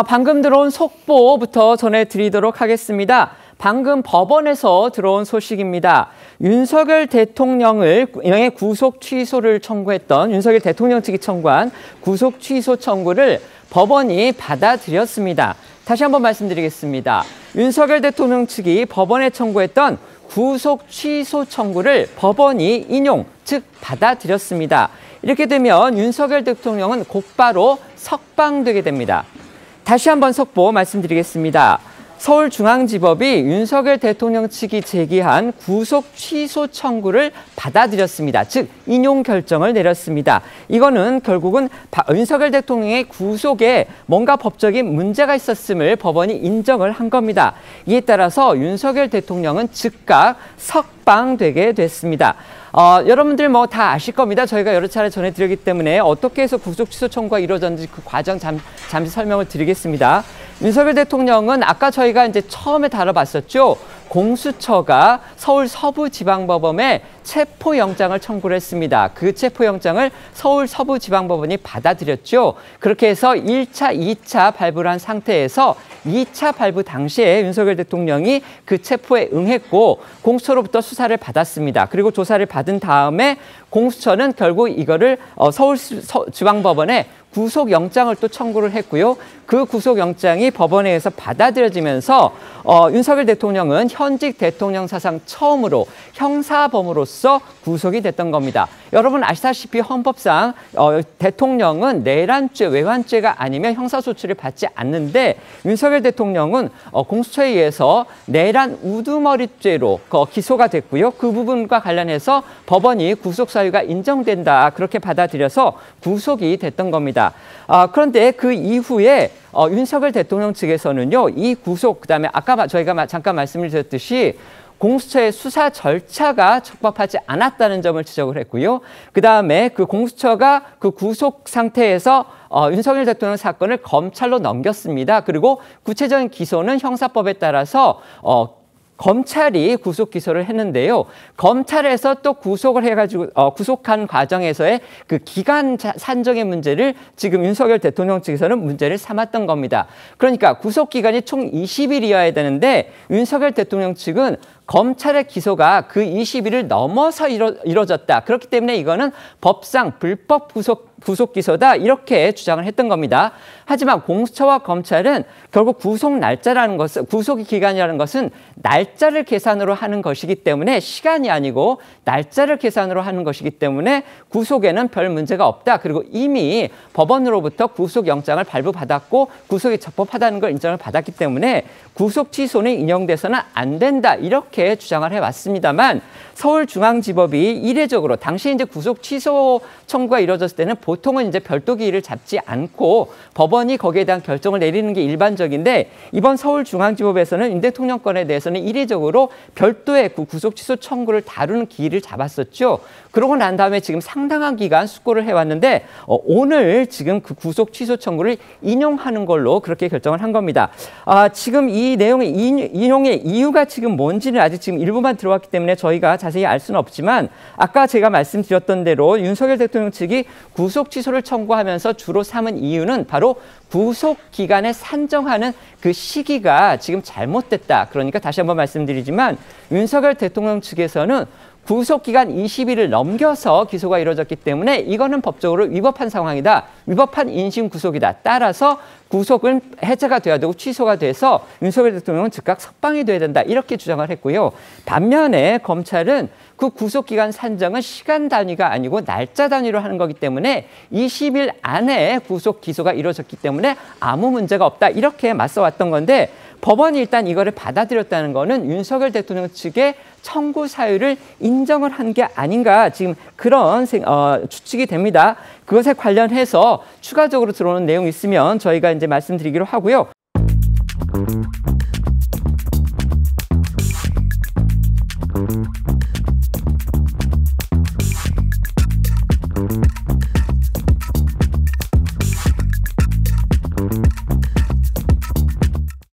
방금 들어온 속보부터 전해드리도록 하겠습니다. 방금 법원에서 들어온 소식입니다. 윤석열 대통령의 구속 취소를 청구했던 윤석열 대통령 측이 청구한 구속 취소 청구를 법원이 받아들였습니다. 다시 한번 말씀드리겠습니다. 윤석열 대통령 측이 법원에 청구했던 구속 취소 청구를 법원이 인용, 즉 받아들였습니다. 이렇게 되면 윤석열 대통령은 곧바로 석방되게 됩니다. 다시 한번 속보 말씀드리겠습니다. 서울중앙지법이 윤석열 대통령 측이 제기한 구속 취소 청구를 받아들였습니다. 즉 인용 결정을 내렸습니다. 이거는 결국은 윤석열 대통령의 구속에 뭔가 법적인 문제가 있었음을 법원이 인정을 한 겁니다. 이에 따라서 윤석열 대통령은 즉각 석방되게 됐습니다. 여러분들 뭐 다 아실 겁니다. 저희가 여러 차례 전해드렸기 때문에 어떻게 해서 구속 취소 청구가 이루어졌는지 그 과정 잠시 설명을 드리겠습니다. 윤석열 대통령은 아까 저희가 이제 처음에 다뤄봤었죠. 공수처가 서울 서부지방법원에 체포영장을 청구를 했습니다. 그 체포영장을 서울 서부지방법원이 받아들였죠. 그렇게 해서 1차, 2차 발부를 한 상태에서 2차 발부 당시에 윤석열 대통령이 그 체포에 응했고 공수처로부터 수사를 받았습니다. 그리고 조사를 받은 다음에 공수처는 결국 이거를 서울지방법원에 구속영장을 또 청구를 했고요. 그 구속영장이 법원에 의해서 받아들여지면서 윤석열 대통령은 현직 대통령 사상 처음으로 형사범으로서 구속이 됐던 겁니다. 여러분 아시다시피 헌법상 대통령은 내란죄, 외환죄가 아니면 형사소추를 받지 않는데 윤석열 대통령은 공수처에 의해서 내란 우두머리죄로 기소가 됐고요. 그 부분과 관련해서 법원이 구속사유가 인정된다 그렇게 받아들여서 구속이 됐던 겁니다. 그런데 그 이후에 윤석열 대통령 측에서는요, 이 구속, 그다음에 아까 저희가 잠깐 말씀을 드렸듯이 공수처의 수사 절차가 적법하지 않았다는 점을 지적을 했고요. 그다음에 그 공수처가 그 구속 상태에서 윤석열 대통령 사건을 검찰로 넘겼습니다. 그리고 구체적인 기소는 형사법에 따라서 검찰이 구속 기소를 했는데요. 검찰에서 또 구속을 해가지고 구속한 과정에서의 그 기간 산정의 문제를 지금 윤석열 대통령 측에서는 문제를 삼았던 겁니다. 그러니까 구속 기간이 총 20일이어야 되는데 윤석열 대통령 측은 검찰의 기소가 그 20일을 넘어서 이루어졌다. 그렇기 때문에 이거는 법상 불법 구속 기소다 이렇게 주장을 했던 겁니다. 하지만 공수처와 검찰은 결국 구속 날짜라는 것은 구속 기간이라는 것은 날짜를 계산으로 하는 것이기 때문에 시간이 아니고 날짜를 계산으로 하는 것이기 때문에 구속에는 별 문제가 없다. 그리고 이미 법원으로부터 구속영장을 발부받았고 구속이 적법하다는 걸 인정을 받았기 때문에 구속 취소는 인용돼서는 안 된다. 이렇게 주장을 해왔습니다만 서울중앙지법이 이례적으로 당시 이제 구속 취소 청구가 이루어졌을 때는 보통은 이제 별도 기일을 잡지 않고 법원이 거기에 대한 결정을 내리는 게 일반적인데 이번 서울중앙지법에서는 윤 대통령 건에 대해서는 이례적으로 별도의 구속 취소 청구를 다루는 기일을 잡았었죠. 그러고 난 다음에 지금 상당한 기간 숙고를 해왔는데 오늘 지금 그 구속 취소 청구를 인용하는 걸로 그렇게 결정을 한 겁니다. 지금 이 내용의 인용의 이유가 지금 뭔지는 아직 지금 일부만 들어왔기 때문에 저희가 자세히 알 수는 없지만 아까 제가 말씀드렸던 대로 윤석열 대통령 측이 구속 취소를 청구하면서 주로 삼은 이유는 바로 구속 기간에 산정하는 그 시기가 지금 잘못됐다. 그러니까 다시 한번 말씀드리지만 윤석열 대통령 측에서는 구속기간 20일을 넘겨서 기소가 이루어졌기 때문에 이거는 법적으로 위법한 상황이다. 위법한 인신구속이다. 따라서 구속은 해제가 돼야 되고 취소가 돼서 윤석열 대통령은 즉각 석방이 돼야 된다. 이렇게 주장을 했고요. 반면에 검찰은 그 구속기간 산정은 시간 단위가 아니고 날짜 단위로 하는 거기 때문에 20일 안에 구속 기소가 이루어졌기 때문에 아무 문제가 없다. 이렇게 맞서왔던 건데 법원이 일단 이거를 받아들였다는 거는 윤석열 대통령 측의 청구 사유를 인정을 한 게 아닌가 지금 그런 추측이 됩니다. 그것에 관련해서 추가적으로 들어오는 내용이 있으면 저희가 이제 말씀드리기로 하고요.